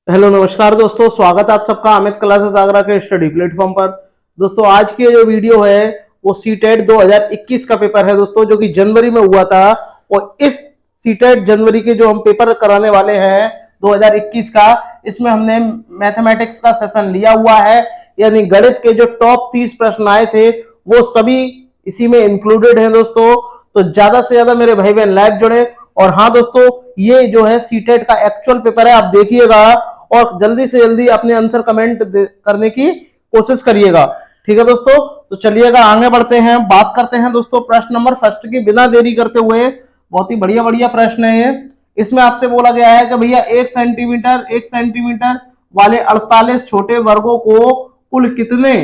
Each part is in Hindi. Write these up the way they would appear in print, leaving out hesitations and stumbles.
हेलो नमस्कार दोस्तों, स्वागत है आप सबका अमित क्लासेस आगरा के स्टडी प्लेटफॉर्म पर। दोस्तों आज की जो वीडियो है वो सीटेट 2021 का पेपर है दोस्तों, जो कि जनवरी में हुआ था। और इस सीटेट जनवरी के जो हम पेपर कराने वाले हैं 2021 का, इसमें हमने मैथमेटिक्स का सेशन लिया हुआ है। यानी गणित के जो टॉप 30 प्रश्न आए थे वो सभी इसी में इंक्लूडेड है दोस्तों। तो ज्यादा से ज्यादा मेरे भाई बहन लाइव जुड़े। और हाँ दोस्तों, ये जो है सीटेट का एक्चुअल पेपर है, आप देखिएगा और जल्दी से जल्दी अपने आंसर कमेंट करने की कोशिश करिएगा। ठीक है दोस्तों, तो चलिएगा आगे बढ़ते हैं, बात करते हैं दोस्तों प्रश्न नंबर फर्स्ट की बिना देरी करते हुए। बहुत ही बढ़िया बढ़िया प्रश्न है ये। इसमें आपसे बोला गया है कि भैया 1 सेंटीमीटर वाले 48 छोटे वर्गों को कुल कितने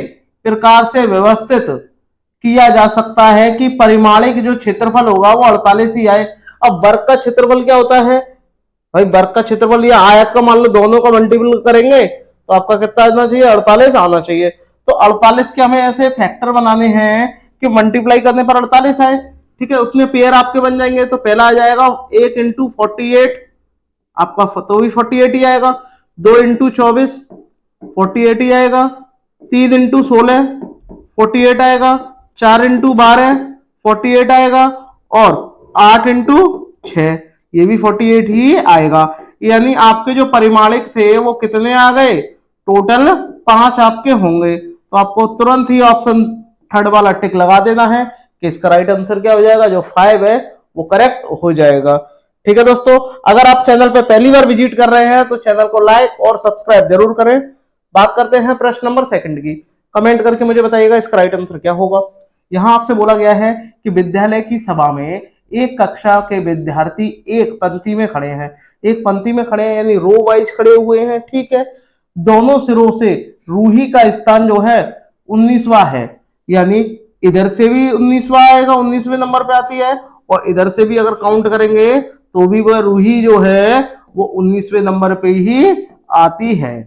प्रकार से व्यवस्थित किया जा सकता है कि परिमाणिक जो क्षेत्रफल होगा वो 48 ही आए। अब वर्ग का क्षेत्रफल क्या होता है भाई? वर्ग का क्षेत्रफल या आयत का मान लो, दोनों का मल्टीपल करेंगे तो आपका कितना आना चाहिए? 48 आना चाहिए। तो 48 के हमें ऐसे फैक्टर बनाने हैं कि मल्टीप्लाई करने पर 48 आए। ठीक है, उतने पेयर आपके बन जाएंगे। तो पहला आ जाएगा 1 इंटू 48, आपका तो भी 48 ही आएगा। 2 इंटू 24 48 ही आएगा। 3 इंटू 16 48 आएगा। 4 इंटू 12 48 आएगा। और 8 इंटू 6 ये भी 48 ही आएगा। यानी आपके जो परिमाणिक थे वो कितने आ गए? टोटल 5 आपके होंगे। तो आपको तुरंत ही ऑप्शन थर्ड वाला टिक लगा देना है कि इसका राइट आंसर क्या हो जाएगा, जो 5 है वो करेक्ट हो जाएगा। ठीक है दोस्तों, अगर आप चैनल पे पहली बार विजिट कर रहे हैं तो चैनल को लाइक और सब्सक्राइब जरूर करें। बात करते हैं प्रश्न नंबर सेकंड की। कमेंट करके मुझे बताइएगा इसका राइट आंसर क्या होगा। यहां आपसे बोला गया है कि विद्यालय की सभा में एक कक्षा के विद्यार्थी एक पंक्ति में खड़े हैं। एक पंक्ति में खड़े हैं यानी रो वाइज खड़े हुए हैं। ठीक है, दोनों सिरों से रूही का स्थान जो है 19वां है। यानी इधर से भी 19वां आएगा, 19वें नंबर पे आती है। और इधर से भी अगर काउंट करेंगे तो भी वह रूही जो है वो 19वें नंबर पे ही आती है।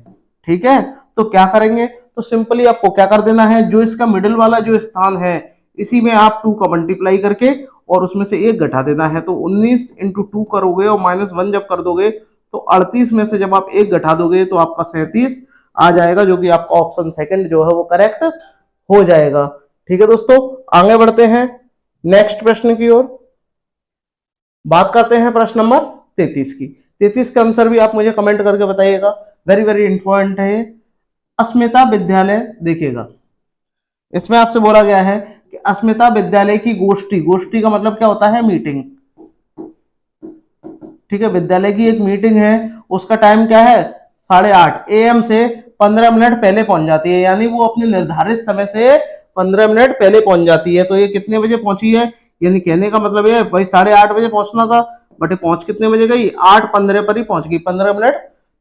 ठीक है, तो क्या करेंगे? तो सिंपली आपको क्या कर देना है, जो इसका मिडिल वाला जो स्थान है इसी में आप 2 का मल्टीप्लाई करके और उसमें से 1 घटा देना है। तो 19 इंटू 2 करोगे और -1 जब कर दोगे तो 38 में से जब आप 1 घटा दोगे तो आपका 37 आ जाएगा, जो कि आपका ऑप्शन सेकंड जो है वो करेक्ट हो जाएगा। ठीक है दोस्तों, आगे बढ़ते हैं नेक्स्ट प्रश्न की ओर। बात करते हैं प्रश्न नंबर 33 की। 33 का आंसर भी आप मुझे कमेंट करके बताइएगा, वेरी वेरी इंपॉर्टेंट है। अस्मिता विद्यालय, देखिएगा इसमें आपसे बोला गया है कि अस्मिता विद्यालय की गोष्ठी, गोष्ठी का मतलब क्या होता है? मीटिंग। ठीक है, विद्यालय की एक मीटिंग है, उसका टाइम क्या है? 8:30 AM से 15 मिनट पहले पहुंच जाती है। यानी वो अपने निर्धारित समय से 15 मिनट पहले पहुंच जाती है। तो ये कितने बजे पहुंची है? यानी कहने का मतलब ये भाई 8:30 बजे पहुंचना था, बट पहुंच कितने बजे गई? 8:15 पर ही पहुंच गई, 15 मिनट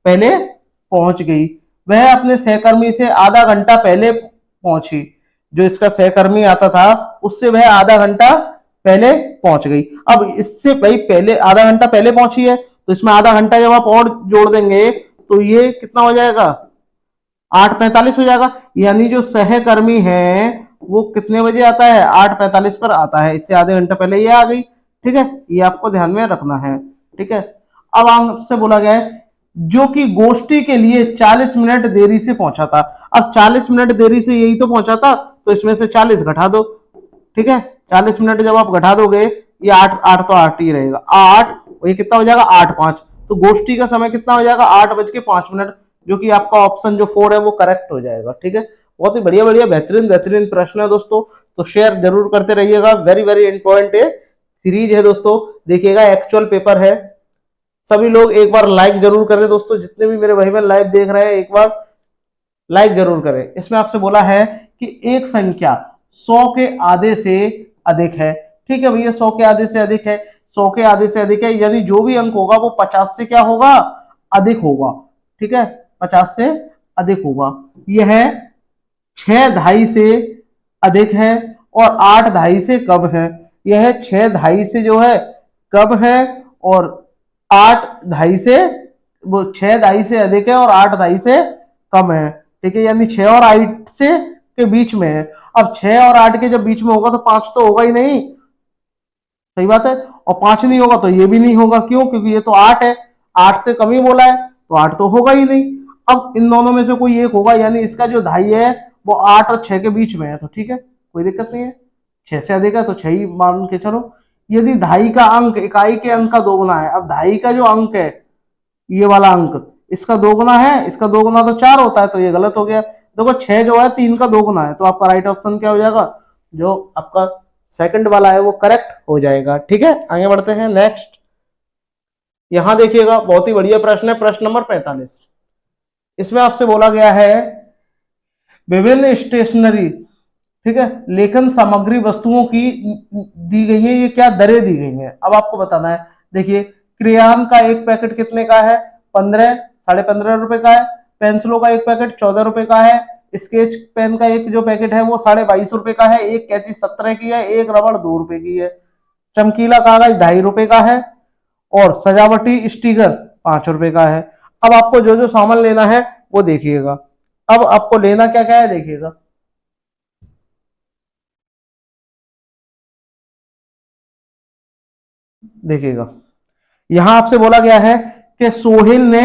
पहले पहुंच गई। वह अपने सहकर्मी से आधा घंटा पहले पहुंची। जो इसका सहकर्मी आता था उससे वह आधा घंटा पहले पहुंच गई। अब इससे भाई पहले आधा घंटा पहले पहुंची है तो इसमें आधा घंटा जब आप और जोड़ देंगे तो ये कितना हो जाएगा? 8:45 हो जाएगा। यानी जो सहकर्मी है वो कितने बजे आता है? 8:45 पर आता है। इससे आधे घंटे पहले ये आ गई। ठीक है, ये आपको ध्यान में रखना है। ठीक है, अब आपसे बोला गया है जो कि गोष्ठी के लिए 40 मिनट देरी से पहुंचा था। अब 40 मिनट देरी से यही तो पहुंचा था, तो इसमें से 40 घटा दो। ठीक है, 40 मिनट जब आप घटा दोगे, ये 8 तो 8 ही रहेगा। 8 ये कितना हो जाएगा? 8:05। तो गोष्ठी का समय कितना हो जाएगा? 8:05, जो कि आपका ऑप्शन जो 4 है वो करेक्ट हो जाएगा। ठीक है, बहुत ही बढ़िया बढ़िया बेहतरीन बेहतरीन प्रश्न है दोस्तों। तो शेयर जरूर करते रहिएगा, वेरी वेरी इंपॉर्टेंट है, सीरीज है दोस्तों। देखिएगा एक्चुअल पेपर है। सभी लोग एक बार लाइक जरूर करें दोस्तों, जितने भी मेरे भाई बहन लाइव देख रहे हैं एक बार लाइक जरूर करें। इसमें आपसे बोला है कि एक संख्या 100 के आधे से अधिक है। ठीक है भैया, 100 के आधे से अधिक है, 100 के आधे से अधिक है, यानी जो भी अंक होगा वो 50 से क्या होगा? अधिक होगा। ठीक है, 50 से अधिक होगा। यह 6.5 से अधिक है और 8.5 से कम है। यह 6.5 से जो है कम है और 8.5 से, वो 6.5 से अधिक है और 8.5 से कम है। ठीक है, यानी 6 और 8 से के बीच में है। अब 6 और 8 के जब बीच में होगा तो 5 तो होगा ही नहीं, सही बात है। और 5 नहीं होगा तो ये भी नहीं होगा। क्यों? क्योंकि ये तो 8 है, 8 से कम ही बोला है। तो 8 तो होगा ही नहीं। अब इन दोनों में से कोई एक होगा, यानी इसका जो ढाई है वो 8 और 6 के बीच में है, तो ठीक है, कोई दिक्कत नहीं है। 6 से अधिक है तो 6 ही मान के चलो। यदि ढाई का अंक इकाई के अंक का दोगुना है, अब ढाई का जो अंक है ये वाला अंक, इसका दोगुना है, इसका दोगुना तो 4 होता है, तो ये गलत हो गया। देखो 6 जो है 3 का दोगुना है, तो आपका राइट ऑप्शन क्या हो जाएगा, जो आपका सेकंड वाला है वो करेक्ट हो जाएगा। ठीक है, आगे बढ़ते हैं नेक्स्ट। यहां देखिएगा बहुत ही बढ़िया प्रश्न है, प्रश्न नंबर 45। इसमें आपसे बोला गया है विभिन्न स्टेशनरी, ठीक है, लेखन सामग्री वस्तुओं की दी गई है, ये क्या दरें दी गई हैं, अब आपको बताना है। देखिए क्रेयॉन का एक पैकेट कितने का है, 15, 15.5 रुपए का है। पेंसिलों का एक पैकेट 14 रुपए का है। स्केच पेन का एक जो पैकेट है वो 22.5 रुपए का है। एक कैंची 17 की है। एक रबड़ 2 रुपए की है। चमकीला कागज 2.5 रुपए का है और सजावटी स्टिकर 5 रुपए का है। अब आपको जो जो सामान लेना है वो देखिएगा। अब आपको लेना क्या क्या है देखिएगा। देखिएगा यहां आपसे बोला गया है कि सोहेल ने,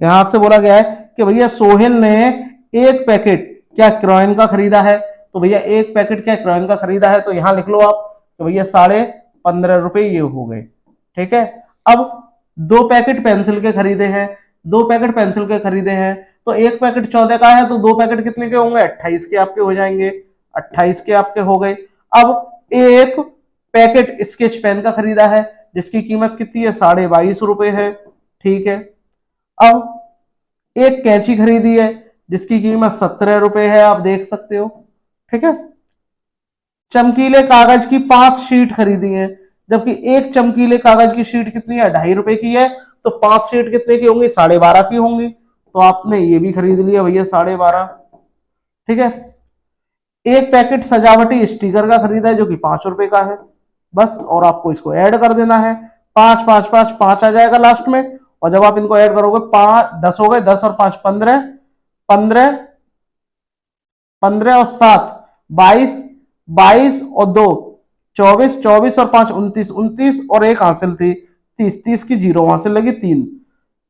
यहां आपसे बोला गया है कि भैया सोहेल ने एक पैकेट क्या क्रेयॉन का खरीदा है, तो भैया एक पैकेट क्या क्रेयॉन का खरीदा है, तो यहां लिख लो आप तो भैया 15.5 रुपए ये हो गए। ठीक है, अब 2 पैकेट पेंसिल के खरीदे हैं, 2 पैकेट पेंसिल के खरीदे हैं, तो एक पैकेट 14 का है तो 2 पैकेट कितने के होंगे, 28 के आपके हो जाएंगे। 28 के आपके हो गए। अब एक पैकेट स्केच पेन का खरीदा है जिसकी कीमत कितनी है, 22.5 रुपए है। ठीक है, अब एक कैंची खरीदी है जिसकी कीमत 17 रुपए है, आप देख सकते हो। ठीक है, चमकीले कागज की 5 शीट खरीदी है, जबकि एक चमकीले कागज की शीट कितनी है, 2.5 रुपए की है, तो 5 शीट कितने की होंगी, 12.5 की होंगी, तो आपने ये भी खरीद लिया भैया 12.5। ठीक है, एक पैकेट सजावटी स्टिकर का खरीदा है जो कि 5 रुपए का है बस, और आपको इसको ऐड कर देना है। 5 5 5 5 आ जाएगा लास्ट में, और जब आप इनको ऐड करोगे 5 10 हो गए, 10 और 5 15, 15 15 और 7 22, 22 और 2 24, 24 और 5 29, 29 और एक हासिल थी 30, 30 की जीरो हासिल लगी 3,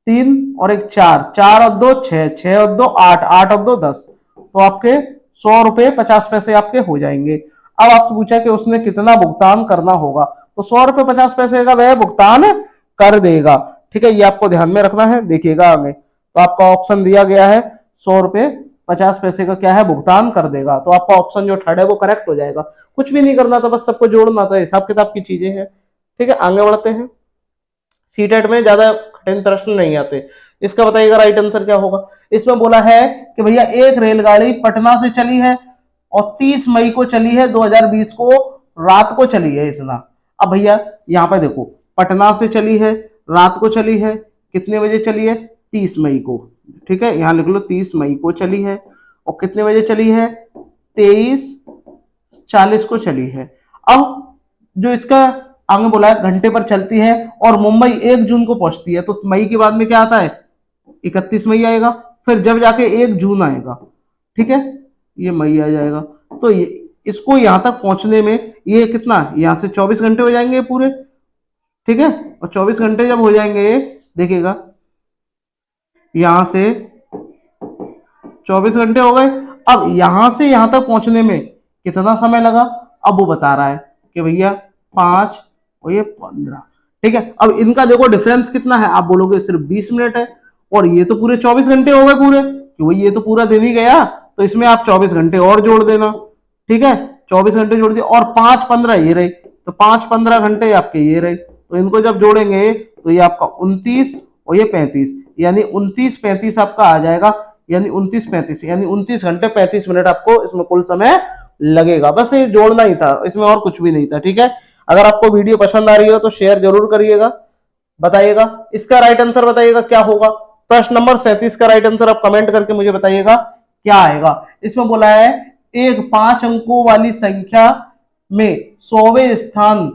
3 और एक 4, 4 और 2 6, 6 और 2 8, 8 और 2 10, तो आपके 100 रुपए 50 पैसे आपके हो जाएंगे। अब आपसे पूछा कि उसने कितना भुगतान करना होगा, तो 100 रुपए 50 पैसे का वह भुगतान कर देगा। ठीक है, ये आपको ध्यान में रखना है। देखिएगा आगे, तो आपका ऑप्शन दिया गया है 100 रुपए 50 पैसे का क्या है, भुगतान कर देगा, तो आपका ऑप्शन जो थर्ड है वो करेक्ट हो जाएगा। कुछ भी नहीं करना था, बस सबको जोड़ना था, हिसाब किताब की चीजें हैं। ठीक है, आगे बढ़ते हैं। सीटेट में ज्यादा कठिन प्रश्न नहीं आते। इसका बताइएगा राइट आंसर क्या होगा। इसमें बोला है कि भैया एक रेलगाड़ी पटना से चली है और 30 मई को चली है, 2020 को रात को चली है इतना। अब भैया यहाँ पे देखो, पटना से चली है, रात को चली है, कितने बजे चली है, 30 मई को। ठीक है, यहां लिख लो 30 मई को चली है, और कितने बजे चली है, 23:40 को चली है। अब जो इसका आगे बोला है घंटे पर चलती है और मुंबई 1 जून को पहुंचती है, तो मई के बाद में क्या आता है, 31 मई आएगा, फिर जब जाके 1 जून आएगा। ठीक है, ये मई आ जाएगा, तो ये इसको यहां तक पहुंचने में ये कितना, यहां से 24 घंटे हो जाएंगे पूरे। ठीक है, और 24 घंटे जब हो जाएंगे, देखिएगा यहां से 24 घंटे हो गए। अब यहां से यहां तक पहुंचने में कितना समय लगा, अब वो बता रहा है कि भैया 5 और ये 15। ठीक है, अब इनका देखो डिफरेंस कितना है, आप बोलोगे सिर्फ 20 मिनट है, और ये तो पूरे 24 घंटे हो गए पूरे, क्योंकि ये तो पूरा दिन ही गया, तो इसमें आप 24 घंटे और जोड़ देना। ठीक है, 24 घंटे जोड़ दिए, और 5 15 ये रहे, तो 5 15 घंटे आपके ये रहे, तो इनको जब जोड़ेंगे तो ये आपका 29 और ये 35, यानी 29 35 आपका आ जाएगा, यानी 29 35, यानी 29 घंटे 35 मिनट आपको इसमें कुल समय लगेगा। बस ये जोड़ना ही था, इसमें और कुछ भी नहीं था। ठीक है, अगर आपको वीडियो पसंद आ रही हो तो शेयर जरूर करिएगा, बताइएगा इसका राइट आंसर बताइएगा क्या होगा। प्रश्न नंबर 37 का राइट आंसर आप कमेंट करके मुझे बताइएगा क्या आएगा। इसमें बोला है एक 5 अंकों वाली संख्या में 100वें स्थान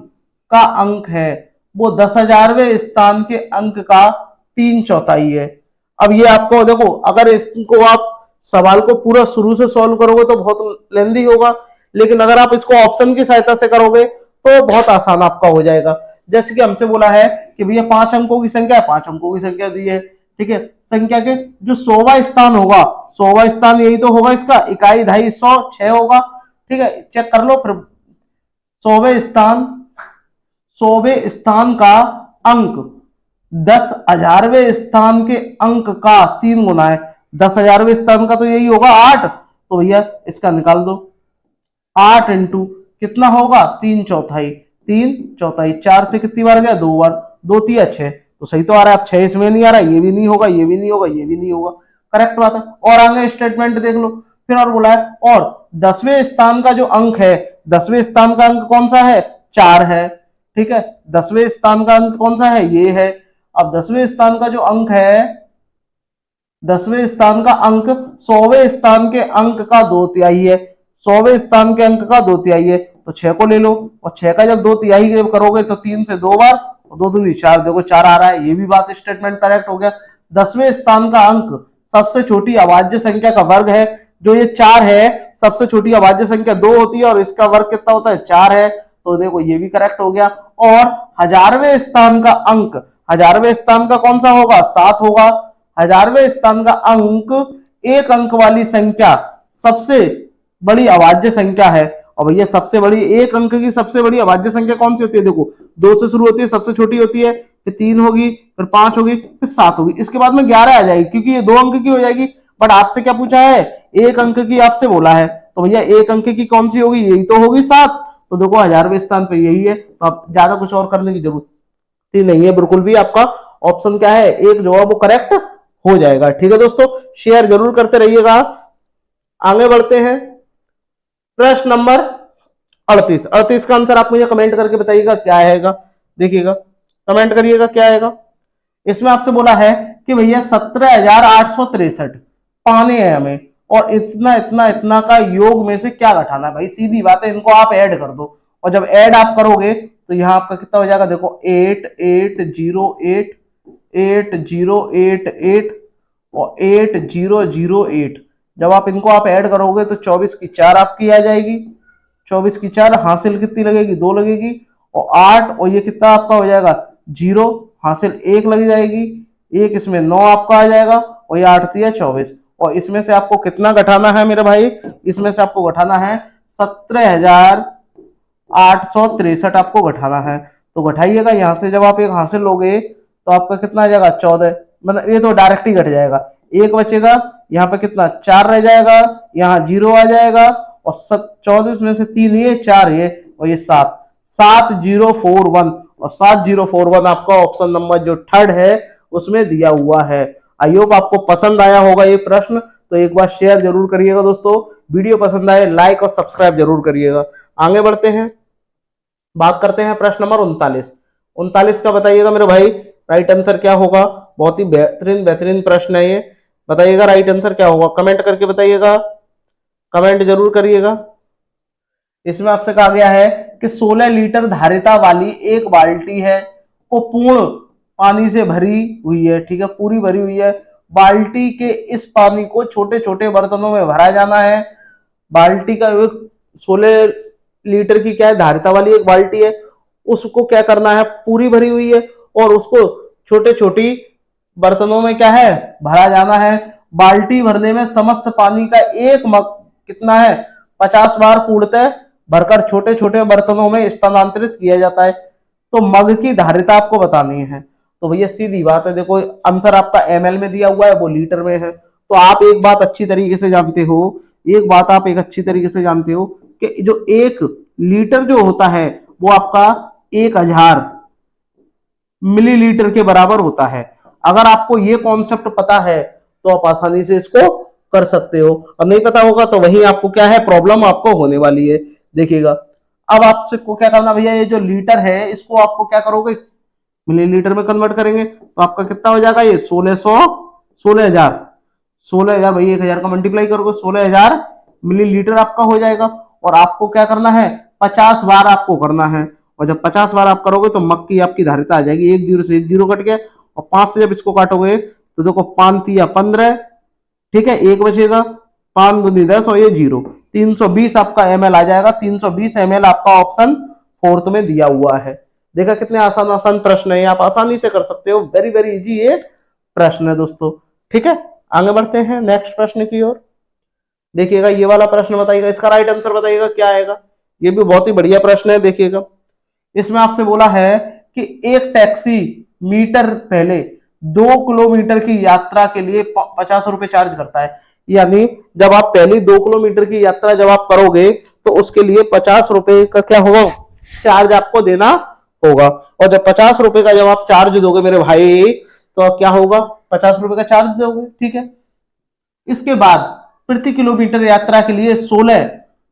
का अंक है, वो 10,000वें स्थान के अंक का 3/4 है। अब ये आपको देखो, अगर इसको आप सवाल को पूरा शुरू से सॉल्व करोगे तो बहुत लेंदी होगा, लेकिन अगर आप इसको ऑप्शन की सहायता से करोगे तो बहुत आसान आपका हो जाएगा। जैसे कि हमसे बोला है कि भैया 5 अंकों की संख्या है, 5 अंकों की संख्या दी है। ठीक है, संख्या के जो 100वां स्थान होगा, 100वां स्थान यही तो होगा इसका, इकाई, ढाई, 100, 6 होगा। ठीक है, चेक कर लो फिर। 100वें स्थान, 100वें स्थान का अंक 10,000वें स्थान के अंक का 3 गुना है। 10,000वें स्थान का तो यही होगा 8, तो भैया इसका निकाल दो। 8 इंटू कितना होगा, 3/4, 3/4, 4 से कितनी बार गया, 2 बार, 2 तिया 6, तो सही तो आ रहा है। अब 6 इसमें नहीं आ रहा, ये भी नहीं होगा, ये भी नहीं होगा, ये भी नहीं होगा, करेक्ट बात है। और आगे स्टेटमेंट देख लो, फिर और बोला है, और 10वें स्थान का जो अंक है, 10वें स्थान का अंक कौन सा है, 4 है। ठीक है, 10वें स्थान का अंक कौन सा है, ये है। अब 10वें स्थान का जो अंक है, 10वें स्थान का अंक 100वें स्थान के अंक का 2/3 है। 100वें स्थान के अंक का 2/3 है, तो 6 को ले लो, और 6 का जब 2/3 करोगे तो 3 से 2 बार, और 2 दूनी 4, देखो 4 आ रहा है, ये भी बात स्टेटमेंट करेक्ट हो गया। 10वें स्थान का अंक सबसे छोटी अभाज्य संख्या का वर्ग है, जो ये 4 है, सबसे छोटी अभाज्य संख्या 2 होती है, और इसका वर्ग कितना होता है, 4 है, तो देखो ये भी करेक्ट हो गया। और 1000वें स्थान का अंक, 1000वें स्थान का कौन सा होगा, 7 होगा। 1000वें स्थान का अंक, एक अंक वाली संख्या सबसे बड़ी अभाज्य संख्या है, और भैया सबसे बड़ी, एक अंक की सबसे बड़ी अभाज्य संख्या कौन सी होती है, देखो 2 से शुरू होती है, सबसे छोटी होती है, फिर 3 होगी, फिर 5 होगी, फिर 7 होगी, इसके बाद में 11 आ जाएगी, क्योंकि ये 2 अंक की हो जाएगी। बट आपसे क्या पूछा है, एक अंक की आपसे बोला है, तो भैया एक अंक की कौन सी होगी, यही तो होगी 7, तो देखो 1000वें स्थान पे यही है, तो आप ज्यादा कुछ और करने की जरूरत ही नहीं है बिल्कुल भी। आपका ऑप्शन क्या है, एक जो है वो करेक्ट हो जाएगा। ठीक है दोस्तों, शेयर जरूर करते रहिएगा। आगे बढ़ते हैं, प्रश्न नंबर 38। 38 का आंसर आप मुझे कमेंट करके बताइएगा क्या आएगा, देखिएगा, कमेंट करिएगा क्या आएगा। इसमें आपसे बोला है कि भैया 17,863 पाने हैं हमें, और इतना इतना इतना का योग में से क्या घटाना है। भाई सीधी बात है, इनको आप ऐड कर दो, और जब ऐड आप करोगे तो यहाँ आपका कितना हो जाएगा, देखो 8808, 8088 और 8008। जब आप इनको आप ऐड करोगे तो 24 की 4 आपकी आ जाएगी, 24 की 4 हासिल कितनी लगेगी, 2 लगेगी, और 8, और ये कितना आपका हो जाएगा 0, हासिल 1 लग जाएगी, 1 इसमें 9 आपका आ जाएगा, और ये 8 तिया 24, और इसमें से आपको कितना घटाना है मेरे भाई, इसमें से आपको घटाना है 17,863 आपको घटाना है। तो घटाइएगा, यहां से जब आप एक हासिल लोगे तो आपका कितना आ जाएगा 14, मतलब ये तो डायरेक्ट ही घट जाएगा, 1 बचेगा, यहाँ पे कितना 4 रह जाएगा, यहाँ 0 आ जाएगा, और 24 में से 3 ये, 4 ये, और ये 7, 7041, और 7041 आपका ऑप्शन नंबर जो थर्ड है उसमें दिया हुआ है। आई होप आपको पसंद आया होगा ये प्रश्न, तो एक बार शेयर जरूर करिएगा दोस्तों, वीडियो पसंद आए लाइक और सब्सक्राइब जरूर करिएगा। आगे बढ़ते हैं, बात करते हैं प्रश्न नंबर 39। 39 का बताइएगा मेरे भाई राइट आंसर क्या होगा। बहुत ही बेहतरीन बेहतरीन प्रश्न है ये, बताइएगा राइट आंसर क्या होगा, कमेंट करके बताइएगा, कमेंट जरूर करिएगा। इसमें आपसे कहा गया है कि 16 लीटर धारिता वाली एक बाल्टी है, वो पूर्ण पानी से भरी हुई है। ठीक है, पूरी भरी हुई है। बाल्टी के इस पानी को छोटे छोटे बर्तनों में भरा जाना है। बाल्टी का 16 लीटर की क्या है, धारिता वाली एक बाल्टी है, उसको क्या करना है, पूरी भरी हुई है, और उसको छोटे छोटी बर्तनों में क्या है, भरा जाना है। बाल्टी भरने में समस्त पानी का एक मग कितना है, 50 बार पूर्णतः भरकर छोटे छोटे बर्तनों में स्थानांतरित किया जाता है। तो मग की धारिता आपको बतानी है। तो भैया सीधी बात है, देखो आंसर आपका ml में दिया हुआ है, वो लीटर में है। तो आप एक बात अच्छी तरीके से जानते हो, एक बात आप एक अच्छी तरीके से जानते हो कि जो 1 लीटर जो होता है वो आपका 1000 मिलीलीटर के बराबर होता है। अगर आपको ये कॉन्सेप्ट पता है तो आप आसानी से इसको कर सकते हो, और नहीं पता होगा तो वही आपको क्या है, प्रॉब्लम आपको होने वाली है। देखिएगा, अब आपसे को क्या करना भैया, ये जो लीटर है इसको आपको क्या करोगे, मिलीलीटर में कन्वर्ट करेंगे, तो आपका कितना हो जाएगा, ये 16,000 भाई 1000 का मल्टीप्लाई करोगे 16,000 मिलीलीटर आपका हो जाएगा। और आपको क्या करना है, 50 बार आपको करना है, और जब 50 बार आप करोगे तो मग की आपकी धारिता आ जाएगी। 1 0 से 1 0 कट गया, और 5 से जब इसको काटोगे तो देखो 5 तिया 15, ठीक है, 1 बचेगा, 5 दूनी 10, और ये 0, 320 आपका ml आ जाएगा। 320 ml आपका ऑप्शन 4th में दिया हुआ है। देखा कितने आसान आसान प्रश्न है, आप आसानी से कर सकते हो, वेरी वेरी इजी ये प्रश्न है दोस्तों। ठीक है, आगे बढ़ते हैं नेक्स्ट प्रश्न की ओर। देखिएगा ये वाला प्रश्न बताइएगा, इसका राइट आंसर बताइएगा क्या आएगा। ये भी बहुत ही बढ़िया प्रश्न है। देखिएगा इसमें आपसे बोला है कि एक टैक्सी मीटर पहले 2 किलोमीटर की यात्रा के लिए 50 रुपए चार्ज करता है। यानी जब आप पहली 2 किलोमीटर की यात्रा जब आप करोगे तो उसके लिए 50 रुपए का क्या होगा, चार्ज आपको देना होगा। और जब 50 रुपए का जब आप चार्ज दोगे मेरे भाई, तो क्या होगा, 50 रुपए का चार्ज दोगे। ठीक है, इसके बाद प्रति किलोमीटर यात्रा के लिए 16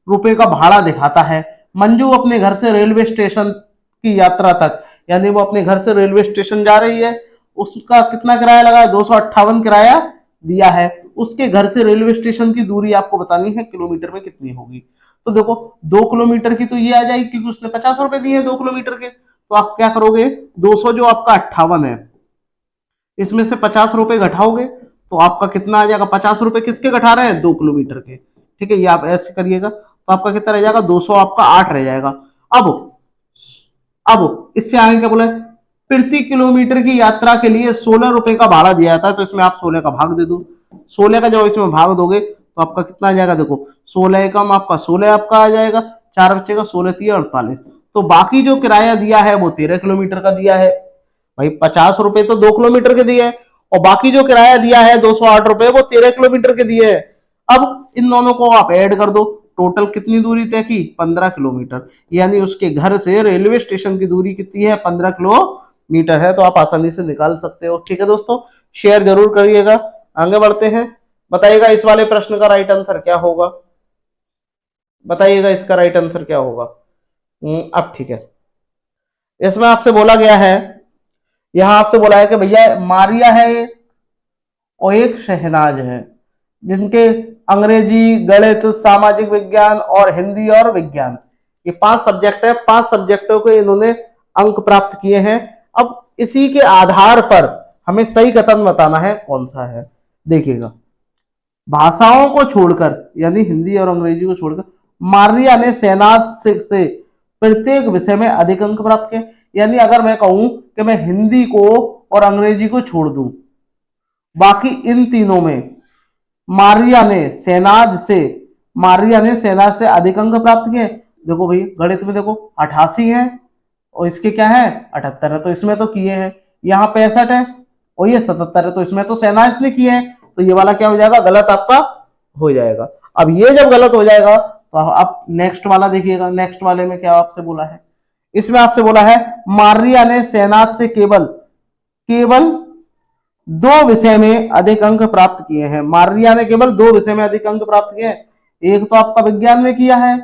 रुपए का भाड़ा दिखाता है। मंजू अपने घर से रेलवे स्टेशन की यात्रा तक, यानी वो अपने घर से रेलवे स्टेशन जा रही है, उसका कितना किराया लगा है, 258 किराया दिया है। उसके घर से रेलवे स्टेशन की दूरी आपको बतानी है किलोमीटर में कितनी होगी। तो देखो 2 किलोमीटर की तो ये आ जाएगी, क्योंकि उसने 50 रुपए दिए 2 किलोमीटर के। तो आप क्या करोगे, 200 जो आपका 58 है, इसमें से 50 रुपए घटाओगे तो आपका कितना आ जाएगा, 50 रुपए किसके घटा रहे हैं, 2 किलोमीटर के। ठीक है, ये आप ऐसे करिएगा तो आपका कितना रह जाएगा, 200 आपका 8 रह जाएगा। अब इससे आगे क्या बोला है, प्रति किलोमीटर की यात्रा के लिए 16 रुपए का भाड़ा दिया जाता है। तो इसमें आप 16 का भाग दे दो, 16 का जब इसमें भाग दोगे तो आपका कितना आ जाएगा, देखो 16 एकम आपका 16 आपका आ जाएगा, 4 बचेगा, 16 3 48। तो बाकी जो किराया दिया है वो 13 किलोमीटर का दिया है। भाई 50 रुपए तो 2 किलोमीटर के दिए हैं, और बाकी जो किराया दिया है 208 रुपए वो 13 किलोमीटर के दिए हैं। अब इन दोनों को आप ऐड कर दो, टोटल कितनी दूरी तय की, 15 किलोमीटर। यानी उसके घर से रेलवे स्टेशन की दूरी कितनी है, 15 किलोमीटर है। तो आप आसानी से निकाल सकते हो। ठीक है दोस्तों, शेयर जरूर करिएगा। आगे बढ़ते हैं, बताइएगा इस वाले प्रश्न का राइट आंसर क्या होगा, बताइएगा इसका राइट आंसर क्या होगा। अब ठीक है, इसमें आपसे बोला गया है, यहां आपसे बोला है कि भैया मारिया है और एक शहनाज है, जिनके अंग्रेजी, गणित, सामाजिक विज्ञान और हिंदी और विज्ञान, ये 5 सब्जेक्ट है। 5 सब्जेक्टों के इन्होंने अंक प्राप्त किए हैं। अब इसी के आधार पर हमें सही कथन बताना है कौन सा है। देखिएगा, भाषाओं को छोड़कर, यानी हिंदी और अंग्रेजी को छोड़कर, मारिया ने शहनाज से प्रत्येक विषय में अधिक अंक प्राप्त किए। यानी अगर मैं कहूं कि मैं हिंदी को और अंग्रेजी को छोड़ दूं, बाकी इन तीनों में मारिया ने शहनाज से अधिक अंक प्राप्त किए। देखो भाई गणित में देखो 88 है और इसके क्या है 78 है, तो इसमें तो किए हैं। यहाँ 65 है और ये 77 है, तो इसमें तो शहनाज ने किए हैं। तो ये वाला क्या हो जाएगा, गलत आपका हो जाएगा। अब ये जब गलत हो जाएगा तो आप नेक्स्ट वाला देखिएगा, नेक्स्ट वाले में क्या आपसे बोला है। इसमें आपसे बोला है मारिया ने शहनाज से केवल 2 विषय में अधिक अंक प्राप्त किए हैं। मारिया ने केवल 2 विषय में अधिक अंक प्राप्त किए हैं। एक तो आपका विज्ञान में किया है,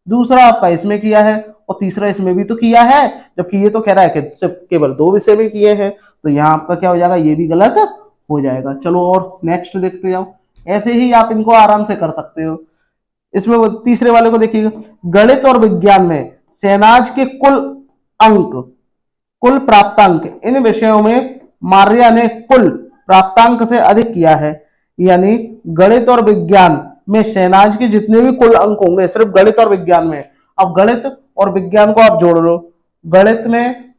दूसरा आपका इसमें किया है, और तीसरा इसमें भी तो किया है। जबकि ये तो कह रहा है कि सिर्फ केवल 2 विषय में किए हैं, तो यहाँ आपका क्या हो जाएगा, ये भी गलत हो जाएगा। चलो और नेक्स्ट देखते जाओ, ऐसे ही आप इनको आराम से कर सकते हो। इसमें वो तीसरे वाले को देखिएगा, गणित और विज्ञान में शहनाज के कुल प्राप्तांक इन विषयों में मारिया ने कुल प्राप्तांक से अधिक किया है। यानी गणित और विज्ञान में शहनाज के जितने भी कुल अंक होंगे, सिर्फ गणित और विज्ञान में, अब गणित और विज्ञान को आप जोड़ लो, गणित में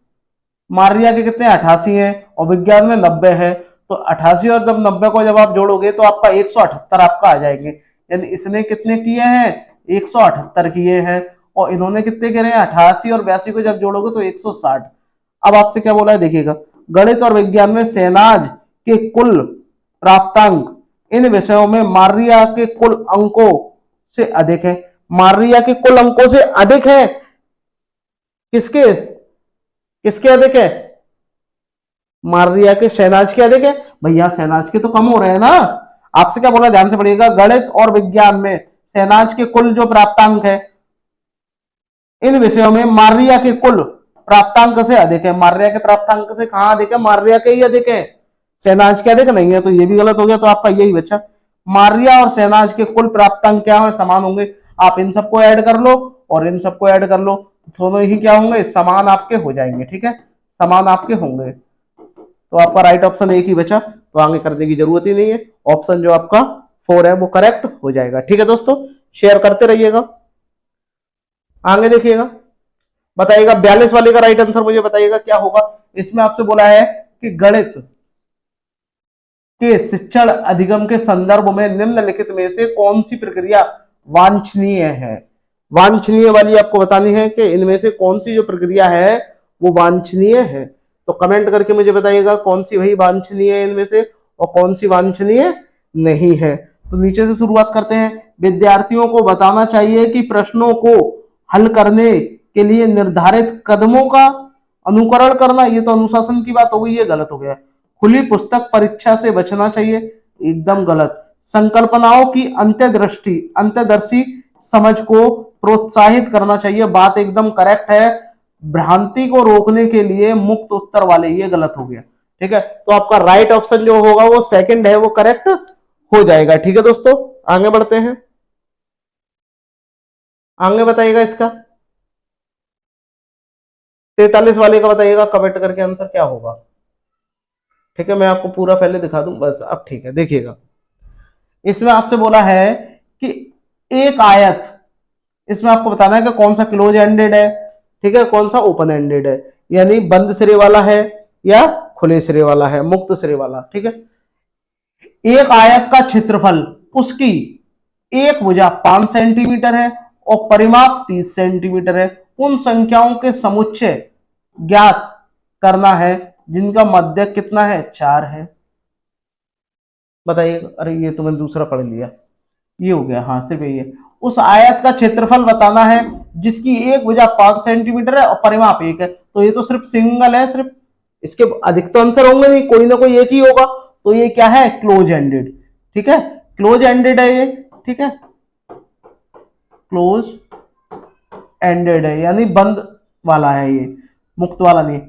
मारिया के कितने 88 हैं और विज्ञान में 90 है। तो 88 और जब 90 को जब आप जोड़ोगे तो आपका 178 आपका आ जाएंगे। यानी इसने कितने किए हैं, 178 किए हैं, और इन्होंने कितने करे हैं, 88 और 82 को जब जोड़ोगे तो 160। अब आपसे क्या बोला है, देखिएगा, गणित और विज्ञान में शहनाज के कुल प्राप्तांक इन विषयों में मारिया के कुल अंकों से अधिक है। मारिया के कुल अंकों से अधिक है, किसके किसके अधिक है, मारिया के, शहनाज के अधिक है। भैया शहनाज के तो कम हो रहे हैं ना। आपसे क्या बोला, ध्यान से पढ़िएगा, गणित और विज्ञान में शहनाज के कुल जो प्राप्तांक है इन विषयों में मारिया के कुल प्राप्तांक से अधिक है। मारिया के प्राप्तांक से कहां अधिक है, मारिया के ही अधिक है, शहनाज के अधिक नहीं है। तो ये भी गलत हो गया। तो आपका यही बच्चा, मारिया और शहनाज के कुल प्राप्तांक क्या है, समान होंगे। आप इन सबको ऐड कर लो और इन सबको ऐड कर लो, दोनों ही क्या होंगे, समान आपके हो जाएंगे। ठीक है, समान आपके होंगे। तो आपका राइट ऑप्शन एक ही बचा, तो आगे करने की जरूरत ही नहीं है। ऑप्शन जो आपका 4 है वो करेक्ट हो जाएगा। ठीक है दोस्तों, शेयर करते रहिएगा। आगे देखिएगा, बताइएगा। 42 वाले का राइट आंसर मुझे बताइएगा क्या होगा। इसमें आपसे बोला है कि गणित के शिक्षण अधिगम के संदर्भ में निम्नलिखित में से कौन सी प्रक्रिया वांछनीय है। वांछनीय वाली आपको बतानी है कि इनमें से कौन सी जो प्रक्रिया है वो वांछनीय है। तो कमेंट करके मुझे बताइएगा कौन सी वही वांछनीय है इनमें से और कौन सी वांछनीय नहीं है। तो नीचे से शुरुआत करते हैं। विद्यार्थियों को बताना चाहिए कि प्रश्नों को हल करने के लिए निर्धारित कदमों का अनुकरण करना, ये तो अनुशासन की बात हो गई, ये गलत हो गया। खुली पुस्तक परीक्षा से बचना चाहिए, एकदम गलत। संकल्पनाओं की अंत्यदर्शी समझ को प्रोत्साहित करना चाहिए, बात एकदम करेक्ट है। भ्रांति को रोकने के लिए मुक्त उत्तर वाले, ये गलत हो गया। ठीक है, तो आपका राइट ऑप्शन जो होगा वो सेकंड है, वो करेक्ट हो जाएगा। ठीक है दोस्तों, आगे बढ़ते हैं। आगे बताइएगा इसका 43 वाले का बताइएगा कमेंट करके आंसर क्या होगा। ठीक है, मैं आपको पूरा पहले दिखा दूं बस। अब ठीक है, देखिएगा। इसमें आपसे बोला है कि एक आयत, इसमें आपको बताना है कि कौन सा क्लोज एंडेड है, ठीक है, कौन सा ओपन एंडेड है, यानी बंद सिरे वाला है या खुले सिरे वाला है, मुक्त सिरे वाला। ठीक है, एक आयत का क्षेत्रफल उसकी एक भुजा 5 सेंटीमीटर है और परिमाप 30 सेंटीमीटर है। उन संख्याओं के समुच्चय ज्ञात करना है जिनका मध्य कितना है, 4 है। बताइए। अरे ये तो मैंने दूसरा पढ़ लिया, ये हो गया। हाँ, सिर्फ यही है। उस आयत का क्षेत्रफल बताना है जिसकी एक भुजा 5 सेंटीमीटर है और परिमाप 1 है। तो ये तो सिर्फ सिंगल है, सिर्फ इसके अधिक तो आंसर होंगे नहीं, कोई ना कोई एक ही होगा। तो ये क्या है, क्लोज एंडेड। ठीक है, क्लोज एंडेड है ये। ठीक है, क्लोज एंडेड है यानी बंद वाला है ये, मुक्त वाला नहीं।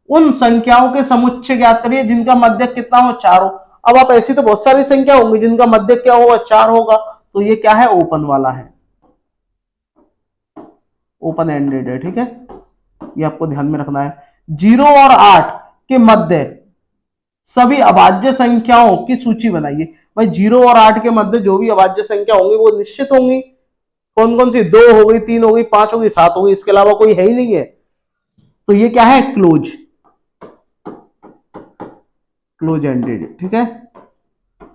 उन संख्याओं के समुच्चय ज्ञात करिए जिनका मध्य कितना हो, 4 हो। अब आप ऐसी तो बहुत सारी संख्या होंगी जिनका मध्य क्या होगा, 4 होगा। तो ये क्या है, ओपन वाला है, ओपन एंडेड है। ठीक है, ये आपको ध्यान में रखना है। 0 और 8 के मध्य सभी अभाज्य संख्याओं की सूची बनाइए। भाई 0 और 8 के मध्य जो भी अभाज्य संख्या होंगी वो निश्चित होंगी। कौन कौन सी, 2 हो गई, 3 हो गई, 5 हो गई, 7 हो गई, इसके अलावा कोई है ही नहीं है। तो ये क्या है, क्लोज, क्लोज एंडेड। ठीक है,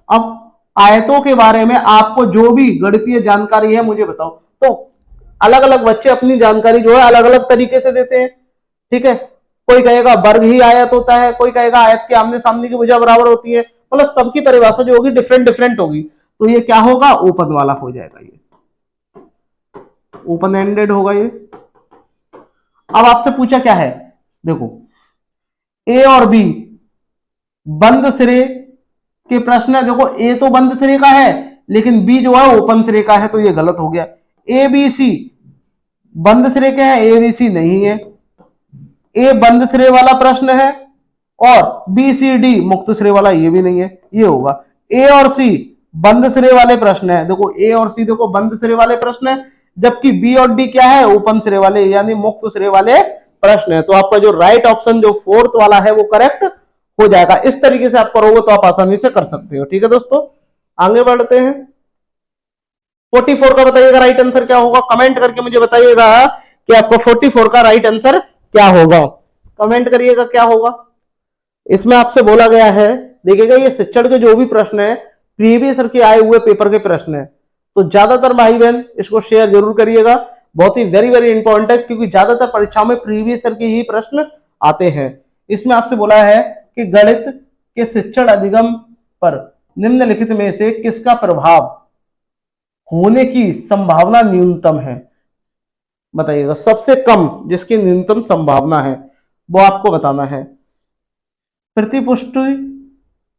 अब आयतों के बारे में आपको जो भी गणितीय जानकारी है मुझे बताओ। तो अलग अलग बच्चे अपनी जानकारी जो है अलग अलग तरीके से देते हैं। ठीक है, कोई कहेगा वर्ग ही आयत होता है, कोई कहेगा आयत के आमने सामने की भुजा बराबर होती है। मतलब सबकी परिभाषा जो होगी डिफरेंट डिफरेंट होगी। तो ये क्या होगा, ओपन वाला हो जाएगा, ये ओपन एंडेड होगा ये। अब आपसे पूछा क्या है, देखो ए और बी बंद सिरे के प्रश्न है। देखो ए तो बंद सिरे का है लेकिन बी जो है ओपन सिरे का है, तो ये गलत हो गया। ए बी सी बंद सिरे के हैं, ए बी सी नहीं है। ए बंद सिरे वाला प्रश्न है और बी सी डी मुक्त सिरे वाला, ये भी नहीं है, ये होगा। ए और सी बंद सिरे वाले प्रश्न है। देखो ए और सी देखो बंद सिरे वाले प्रश्न है, जबकि बी और डी क्या है, ओपन सिरे वाले यानी मुक्त सिरे वाले प्रश्न है। तो आपका जो राइट ऑप्शन जो फोर्थ वाला है वो करेक्ट हो जाएगा। इस तरीके से आप करोगे तो आप आसानी से कर सकते हो। ठीक है दोस्तों, आगे बढ़ते हैं। 44 का बताइएगा राइट आंसर क्या होगा। कमेंट करके मुझे बताइएगा कि आपको 44 का राइट आंसर क्या होगा। कमेंट करिएगा क्या होगा। इसमें आपसे बोला गया है, देखिएगा ये शिक्षण के जो भी प्रश्न है प्रीवियस ईयर के आए हुए पेपर के प्रश्न है। तो ज्यादातर भाई बहन इसको शेयर जरूर करिएगा, बहुत ही वेरी वेरी इंपॉर्टेंट है, क्योंकि ज्यादातर परीक्षाओं में प्रीवियस ईयर के ही प्रश्न आते हैं। इसमें आपसे बोला है कि गणित के शिक्षण अधिगम पर निम्नलिखित में से किसका प्रभाव होने की संभावना न्यूनतम है। बताइएगा, सबसे कम जिसकी न्यूनतम संभावना है वो आपको बताना है। प्रतिपुष्टि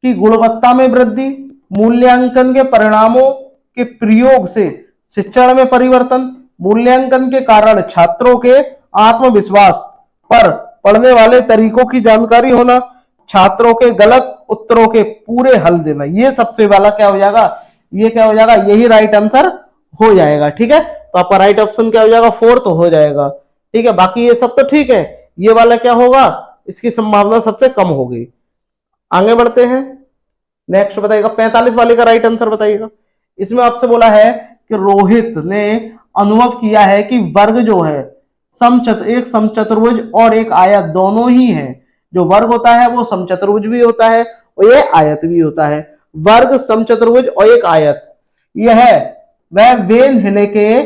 की गुणवत्ता में वृद्धि, मूल्यांकन के परिणामों के प्रयोग से शिक्षण में परिवर्तन, मूल्यांकन के कारण छात्रों के आत्मविश्वास पर पढ़ने वाले तरीकों की जानकारी होना, छात्रों के गलत उत्तरों के पूरे हल देना। ये सबसे वाला क्या हो जाएगा, ये क्या हो जाएगा, यही राइट आंसर हो जाएगा। ठीक है, तो आपका राइट ऑप्शन क्या हो जाएगा, फोर्थ हो जाएगा। ठीक है, बाकी ये सब तो ठीक है, ये वाला क्या होगा, इसकी संभावना सबसे कम होगी। आगे बढ़ते हैं। नेक्स्ट बताइएगा 45 वाले का राइट आंसर बताइएगा। इसमें आपसे बोला है कि रोहित ने अनुभव किया है कि वर्ग जो है एक समचतुर्भुज और एक आयत दोनों ही है। जो वर्ग होता है वो समचतुर्भुज भी होता है और ये आयत भी होता है। वर्ग, समचतुर्भुज और एक आयत, यह वह वेन हिले के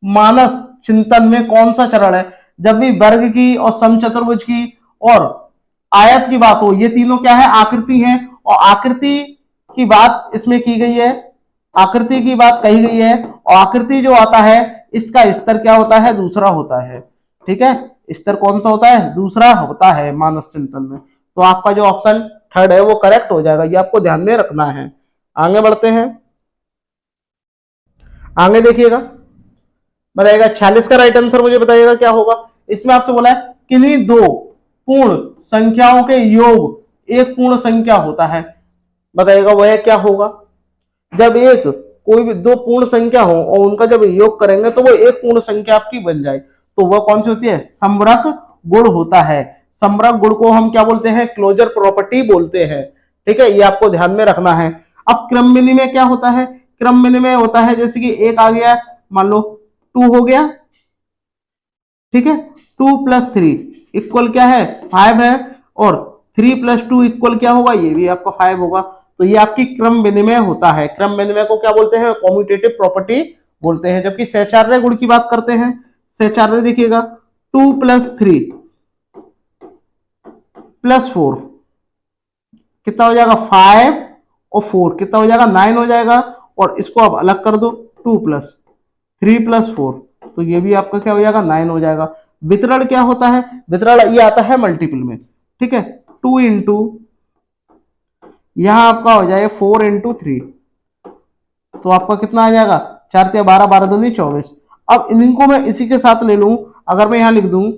मानस चिंतन में कौन सा चरण है? जब भी वर्ग की और समचतुर्भुज की और आयत की बात हो, ये तीनों क्या है? आकृति है। और आकृति की बात इसमें की गई है, आकृति की बात कही गई है। और आकृति जो आता है इसका स्तर क्या होता है? दूसरा होता है। ठीक है, स्तर कौन सा होता है? दूसरा होता है मानस चिंतन में। तो आपका जो ऑप्शन थर्ड है वो करेक्ट हो जाएगा, ये आपको ध्यान में रखना है। आगे बढ़ते हैं, आगे देखिएगा, बताइएगा 46 का राइट आंसर मुझे बताइएगा क्या होगा। इसमें आपसे बोला है किन्हीं दो पूर्ण संख्याओं के योग एक पूर्ण संख्या होता है। बताइएगा वह क्या होगा? जब एक कोई भी दो पूर्ण संख्या हो और उनका जब योग करेंगे तो वो एक पूर्ण संख्या आपकी बन जाए, तो वह कौन सी होती है? समरक गुण होता है। समरक गुण को हम क्या बोलते हैं? क्लोजर प्रॉपर्टी बोलते हैं। ठीक है, ये आपको ध्यान में रखना है। अब क्रम विनिमय क्या होता है? क्रम विनिमय होता है जैसे कि एक आ गया, मान लो 2 हो गया, ठीक है, 2 प्लस 3 इक्वल क्या है? 5 है, और 3 प्लस 2 इक्वल क्या होगा? ये भी आपका 5 होगा। तो ये आपकी क्रम विनिमय होता है। क्रम विनिमय को क्या बोलते हैं? कॉम्यूटेटिव प्रॉपर्टी बोलते हैं। जबकि सहचार्य गुण की बात करते हैं, सहचार्य देखिएगा 2 प्लस 3 प्लस 4 कितना हो जाएगा? 5 और 4 कितना हो जाएगा? 9 हो जाएगा। और इसको अब अलग कर दो, 2 प्लस 3 प्लस 4, तो ये भी आपका क्या हो जाएगा? 9 हो जाएगा। वितरण क्या होता है? वितरण ये आता है मल्टीपल में। ठीक है, 2 इंटू, यहां आपका हो जाएगा 4 इंटू 3, तो आपका कितना आ जाएगा? 4 या 12, 12 दूनी 24। अब इनको मैं इसी के साथ ले लूं, अगर मैं यहां लिख दूं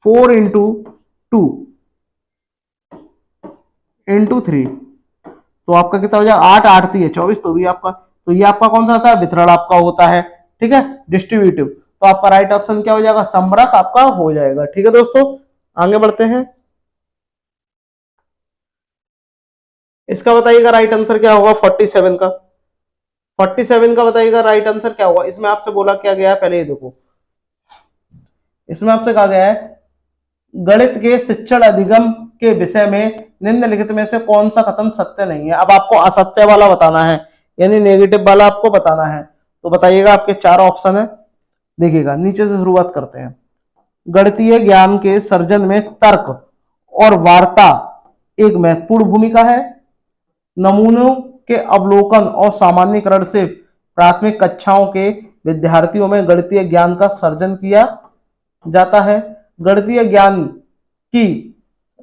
4 इंटू 2 इंटू 3, तो आपका कितना हो जाएगा? 8 8 है 24, तो भी आपका, तो ये आपका कौन सा होता है? वितरण आपका होता है। ठीक है, डिस्ट्रीब्यूटिव। तो आपका राइट ऑप्शन क्या हो जाएगा? समरक आपका हो जाएगा। ठीक है दोस्तों, आगे बढ़ते हैं। इसका बताइएगा राइट आंसर क्या होगा? 47 का, 47 का बताइएगा राइट आंसर क्या होगा। इसमें आपसे बोला क्या गया है, पहले ये देखो, इसमें आपसे कहा गया है गणित के शिक्षण अधिगम के विषय में निम्नलिखित में से कौन सा कथन सत्य नहीं है। अब आपको असत्य वाला बताना है, यानी नेगेटिव वाला आपको बताना है। तो बताइएगा, आपके 4 ऑप्शन है, देखिएगा नीचे से शुरुआत करते हैं। गणितीय ज्ञान के सर्जन में तर्क और वार्ता एक महत्वपूर्ण भूमिका है। नमूनों के अवलोकन और सामान्यीकरण से प्राथमिक कक्षाओं के विद्यार्थियों में गणितीय ज्ञान का सर्जन किया जाता है। गणितीय ज्ञान की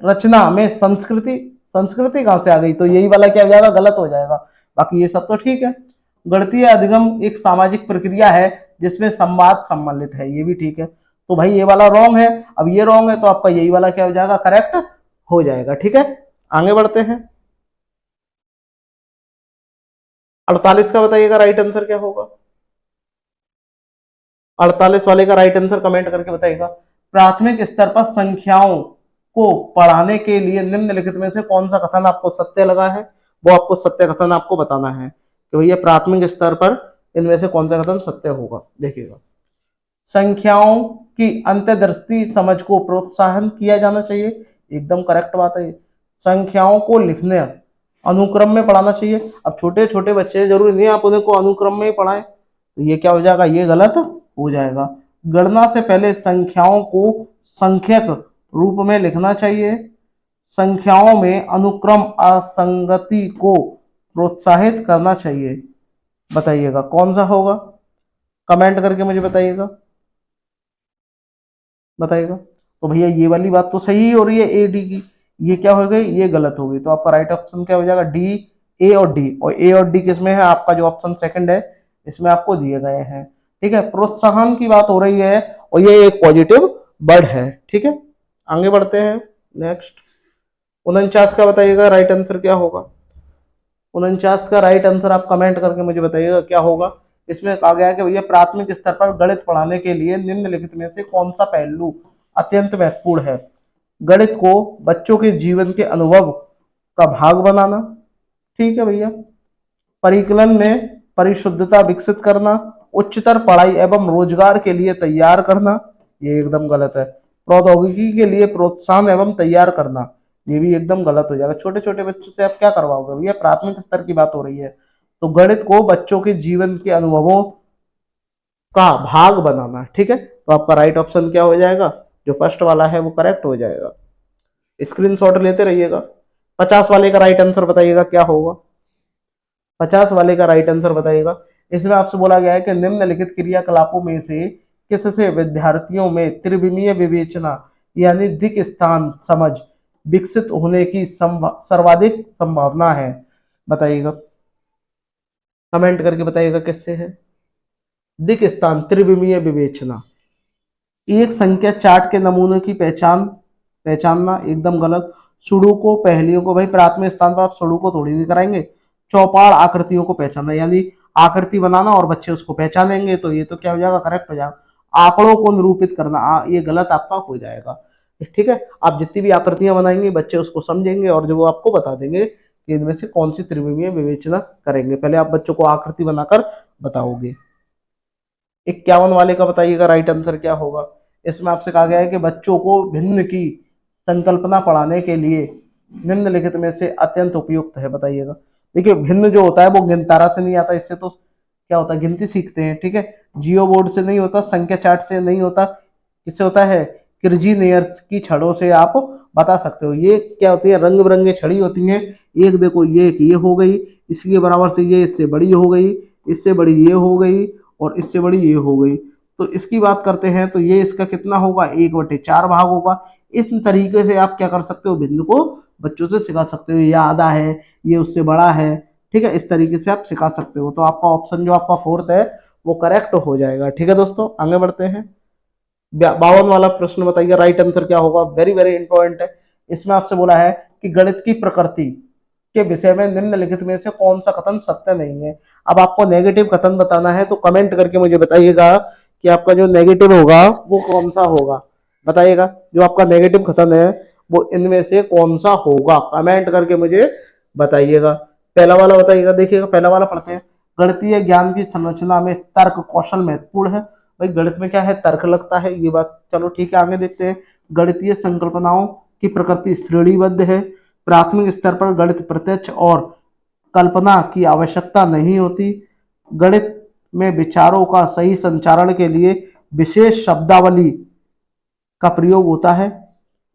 रचना में संस्कृति, संस्कृति कहां से आ गई? तो यही वाला क्या हो जाएगा? गलत हो जाएगा। बाकी ये सब तो ठीक है। गणितीय अधिगम एक सामाजिक प्रक्रिया है जिसमें संवाद सम्मिलित है, ये भी ठीक है। तो भाई ये वाला रॉन्ग है। अब ये रॉन्ग है तो आपका यही वाला क्या हो जाएगा? करेक्ट हो जाएगा। ठीक है, आगे बढ़ते हैं। 48 का बताइएगा राइट आंसर क्या होगा। 48 वाले का राइट आंसर कमेंट करके बताइएगा। प्राथमिक स्तर पर संख्याओं को पढ़ाने के लिए निम्नलिखित में से कौन सा कथन आपको सत्य लगा है? वो आपको सत्य कथन आपको बताना है कि भैया प्राथमिक स्तर पर इनमें से कौन सा कथन सत्य होगा। देखिएगा, संख्याओं की अंतर्दृष्टि समझ को प्रोत्साहन किया जाना चाहिए, एकदम करेक्ट बात है। संख्याओं को लिखने अनुक्रम में पढ़ाना चाहिए। अब छोटे छोटे बच्चे, जरूरी नहीं आप उन्हें को अनुक्रम में ही पढ़ाएं, तो ये क्या हो जाएगा? ये गलत हो जाएगा। गणना से पहले संख्याओं को संख्यक रूप में लिखना चाहिए। संख्याओं में अनुक्रम असंगति को प्रोत्साहित करना चाहिए। बताइएगा कौन सा होगा? कमेंट करके मुझे बताइएगा, बताइएगा। तो भैया ये वाली बात तो सही हो रही है, ए डी की, ये क्या हो गई? ये गलत हो गई। तो आपका राइट ऑप्शन क्या हो जाएगा? डी, ए और डी। और ए और डी किसमें है? आपका जो ऑप्शन सेकंड है इसमें आपको दिए गए हैं। ठीक है, प्रोत्साहन की बात हो रही है और ये एक पॉजिटिव वर्ड है। ठीक है, आगे बढ़ते हैं। नेक्स्ट 49 का बताइएगा राइट आंसर क्या होगा। 49 का राइट आंसर आप कमेंट करके मुझे बताइएगा क्या होगा। इसमें कहा गया है कि भैया प्राथमिक स्तर पर गणित पढ़ाने के लिए निम्नलिखित में से कौन सा पहलू अत्यंत महत्वपूर्ण है? गणित को बच्चों के जीवन के अनुभव का भाग बनाना, ठीक है भैया, परिकलन में परिशुद्धता विकसित करना, उच्चतर पढ़ाई एवं रोजगार के लिए तैयार करना, ये एकदम गलत है। प्रौद्योगिकी के लिए प्रोत्साहन एवं तैयार करना, ये भी एकदम गलत हो जाएगा। छोटे छोटे बच्चों से आप क्या करवाओगे भैया, प्राथमिक स्तर की बात हो रही है। तो गणित को बच्चों के जीवन के अनुभवों का भाग बनाना, ठीक है। तो आपका राइट ऑप्शन क्या हो जाएगा, जो फर्स्ट वाला है वो करेक्ट हो जाएगा। स्क्रीनशॉट लेते रहिएगा। 50 वाले का राइट आंसर बताइएगा क्या होगा, 50 वाले का राइट आंसर बताइएगा। इसमें आपसे बोला गया है कि निम्नलिखित क्रियाकलापों में से किससे विद्यार्थियों में त्रिविमीय विवेचना यानी दिक् स्थान समझ विकसित होने की सर्वाधिक संभावना है, बताइएगा, कमेंट करके बताइएगा किससे है। दिक् स्थान त्रिविमीय विवेचना, एक संख्या चार्ट के नमूने की पहचानना, एकदम गलत। सुडोकू पहेलियों को, भाई प्राथमिक स्थान पर आप सुडोकू थोड़ी नहीं कराएंगे। चौपाड़ आकृतियों को पहचानना, यानी आकृति बनाना और बच्चे उसको पहचानेंगे, तो ये तो क्या हो जाएगा, करेक्ट हो जाएगा। आंकड़ों को निरूपित करना, ये गलत आपका हो जाएगा, ठीक है। आप जितनी भी आकृतियां बनाएंगे बच्चे उसको समझेंगे और जो वो आपको बता देंगे कि इनमें से कौन सी त्रिविमीय विवेचना करेंगे। पहले आप बच्चों को आकृति बनाकर बताओगे। 51 वाले का बताइएगा राइट आंसर क्या होगा। इसमें आपसे कहा गया है कि बच्चों को भिन्न की संकल्पना पढ़ाने के लिए निम्नलिखित में से अत्यंत उपयुक्त है, बताइएगा। देखिए भिन्न जो होता है वो गिनतारा से नहीं आता, इससे तो क्या होता है, गिनती सीखते हैं, ठीक है। जियो बोर्ड से नहीं होता, संख्या चार्ट से नहीं होता, किससे होता है, क्रिजीनियर्स की छड़ों से आप बता सकते हो। ये क्या होती है, रंग बिरंगे छड़ी होती हैं। एक देखो ये हो गई, इसके बराबर से ये इससे बड़ी हो गई, इससे बड़ी ये हो गई और इससे बड़ी ये हो गई। तो इसकी बात करते हैं तो ये इसका कितना होगा, 1/4 भाग होगा। इस तरीके से आप क्या कर सकते हो, भिन्न को बच्चों से सिखा सकते हो। ये आधा है, ये उससे बड़ा है, ठीक है। इस तरीके से आप सिखा सकते हो। तो आपका ऑप्शन जो आपका फोर्थ है वो करेक्ट हो जाएगा, ठीक है दोस्तों। आगे बढ़ते हैं। 52 वाला प्रश्न बताइए राइट आंसर क्या होगा, वेरी वेरी इंपॉर्टेंट है। इसमें आपसे बोला है कि गणित की प्रकृति के विषय में निम्नलिखित में से कौन सा कथन सत्य नहीं है। अब आपको नेगेटिव कथन बताना है, तो कमेंट करके मुझे बताइएगा कि आपका जो नेगेटिव होगा वो कौन सा होगा, बताइएगा। जो आपका नेगेटिव कथन है वो इनमें से कौन सा होगा, कमेंट करके मुझे बताइएगा। पहला वाला बताइएगा, देखिएगा पहला वाला पढ़ते हैं। गणितीय ज्ञान की संरचना में तर्क कौशल महत्वपूर्ण है। भाई गणित में क्या है, तर्क लगता है, ये बात चलो ठीक है। आगे देखते हैं। गणितीय संकल्पनाओं की प्रकृति श्रेणीबद्ध है। प्राथमिक स्तर पर गणित प्रत्यक्ष और कल्पना की आवश्यकता नहीं होती। गणित में विचारों का सही संचारण के लिए विशेष शब्दावली का प्रयोग होता है,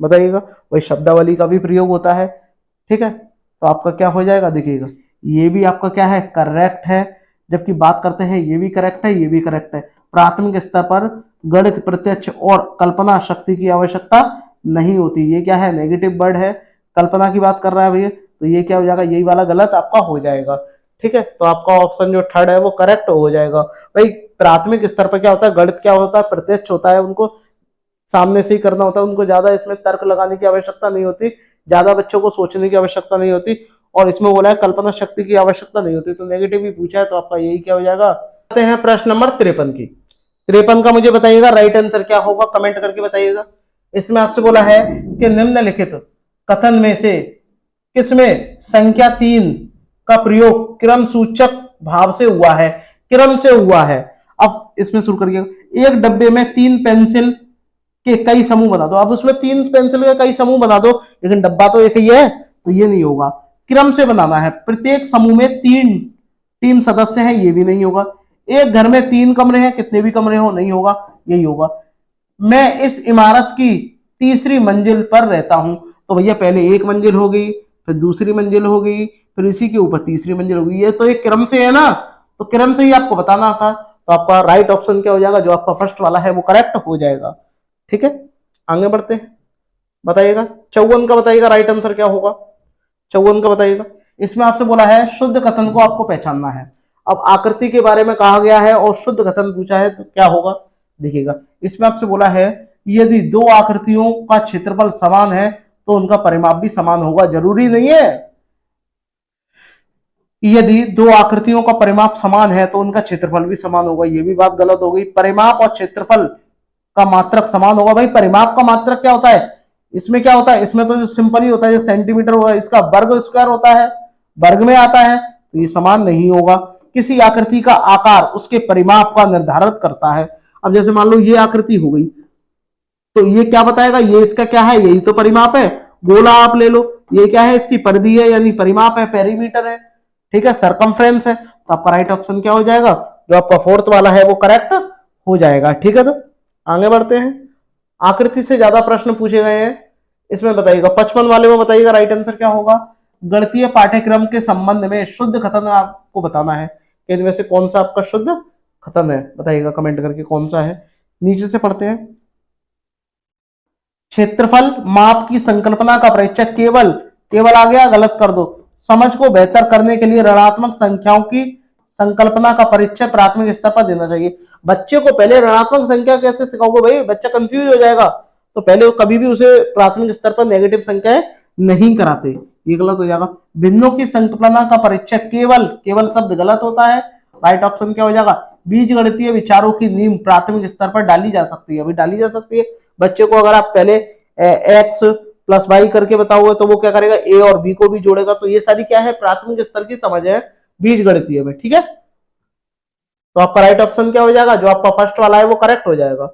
बताइएगा। वही शब्दावली का भी प्रयोग होता है, ठीक है। तो आपका क्या हो जाएगा, देखिएगा ये भी आपका क्या है, करेक्ट है। जबकि बात करते हैं ये भी करेक्ट है, ये भी करेक्ट है। प्राथमिक स्तर पर गणित प्रत्यक्ष और कल्पना शक्ति की आवश्यकता नहीं होती, ये क्या है, नेगेटिव वर्ड है। कल्पना की बात कर रहा है भैया, तो ये क्या हो जाएगा, यही वाला गलत आपका हो जाएगा, ठीक है। तो आपका ऑप्शन जो थर्ड है वो करेक्ट हो जाएगा। भाई प्राथमिक स्तर पर क्या होता है, गणित क्या होता है, प्रत्यक्ष होता है, उनको सामने से ही करना होता है, उनको ज्यादा इसमें तर्क लगाने की आवश्यकता नहीं होती, ज्यादा बच्चों को सोचने की आवश्यकता नहीं होती, और इसमें बोला है कल्पना शक्ति की आवश्यकता नहीं होती। तो नेगेटिव भी पूछा है, तो आपका यही क्या हो जाएगा। आते हैं प्रश्न नंबर 53 की। 53 का मुझे बताइएगा राइट आंसर क्या होगा, कमेंट करके बताइएगा। इसमें आपसे बोला है कि निम्नलिखित कथन में से किसमें संख्या 3 का प्रयोग क्रम सूचक भाव से हुआ है, क्रम से हुआ है। अब इसमें शुरू करिएगा। एक डब्बे में 3 पेंसिल के कई समूह बना दो। अब उसमें 3 पेंसिल के कई समूह बना दो, लेकिन डब्बा तो एक ही है, तो ये नहीं होगा। क्रम से बनाना है, प्रत्येक समूह में 3 सदस्य हैं, ये भी नहीं होगा। एक घर में 3 कमरे हैं, कितने भी कमरे हो, नहीं होगा, यही होगा। मैं इस इमारत की तीसरी मंजिल पर रहता हूं, तो भैया पहले एक मंजिल हो गई, फिर दूसरी मंजिल हो गई, फिर इसी के ऊपर तीसरी मंजिल हो गई। ये तो एक क्रम से है ना, तो क्रम से ही आपको बताना था। तो आपका राइट ऑप्शन क्या हो जाएगा, जो आपका फर्स्ट वाला है वो करेक्ट हो जाएगा, ठीक है। आगे बढ़ते हैं, बताइएगा 54 का बताइएगा राइट आंसर क्या होगा, 54 का बताइएगा। इसमें आपसे बोला है शुद्ध कथन को आपको पहचानना है। अब आकृति के बारे में कहा गया है और शुद्ध कथन पूछा है, तो क्या होगा, देखिएगा। इसमें आपसे बोला है यदि 2 आकृतियों का क्षेत्रफल समान है तो उनका परिमाप भी समान होगा, जरूरी नहीं है। यदि 2 आकृतियों का परिमाप समान है तो उनका क्षेत्रफल भी समान होगा, ये भी बात गलत हो गई। परिमाप और क्षेत्रफल का मात्रक समान होगा। भाई परिमाप का मात्रक क्या होता है, इसमें क्या होता है, इसमें तो जो सिंपल ही होता है, जो सेंटीमीटर होगा, इसका वर्ग स्क्वायर होता है, वर्ग में आता है, तो ये समान नहीं होगा। किसी आकृति का आकार उसके परिमाप का निर्धारित करता है। अब जैसे मान लो ये आकृति हो गई, तो ये क्या बताएगा, ये इसका क्या है, यही तो परिमाप है। गोला आप ले लो, ये क्या है, इसकी परिधि है यानी परिमाप है, पेरीमीटर है, ठीक है, सरकमफ्रेंस है। तो आपका राइट ऑप्शन क्या हो जाएगा, जो आपका फोर्थ वाला है वो करेक्ट हो जाएगा। ठीक है, तो आगे बढ़ते हैं। आकृति से ज्यादा प्रश्न पूछे गए हैं, इसमें बताइएगा 55 वाले में बताइएगा राइट आंसर क्या होगा। गणितीय पाठ्यक्रम के संबंध में शुद्ध कथन आपको बताना है कि इनमें से कौन सा आपका शुद्ध कथन है, बताइएगा कमेंट करके कौन सा है। नीचे से पढ़ते हैं। क्षेत्रफल माप की संकल्पना का परिचय केवल केवल आ गया, गलत कर दो। समझ को बेहतर करने के लिए ऋणात्मक संख्याओं की संकल्पना का परिचय प्राथमिक स्तर पर देना चाहिए। बच्चे को पहले ऋणात्मक संख्या कैसे सिखाओगे भाई, बच्चा कंफ्यूज हो जाएगा। तो पहले कभी भी उसे प्राथमिक स्तर पर नेगेटिव संख्याएं नहीं कराते, ये गलत हो जाएगा। भिन्नों की संकल्पना का परिचय केवल केवल शब्द गलत होता है। राइट ऑप्शन क्या हो जाएगा, बीज गणितीय विचारों की नींव प्राथमिक स्तर पर डाली जा सकती है, अभी डाली जा सकती है। बच्चे को अगर आप पहले एक्स प्लस वाई करके बताओगे तो वो क्या करेगा, ए और बी को भी जोड़ेगा। तो ये सारी क्या है, प्राथमिक स्तर की समझ है बीज गणितीय में। ठीक है, तो आपका राइट ऑप्शन क्या हो जाएगा, जो आपका फर्स्ट वाला है वो करेक्ट हो जाएगा।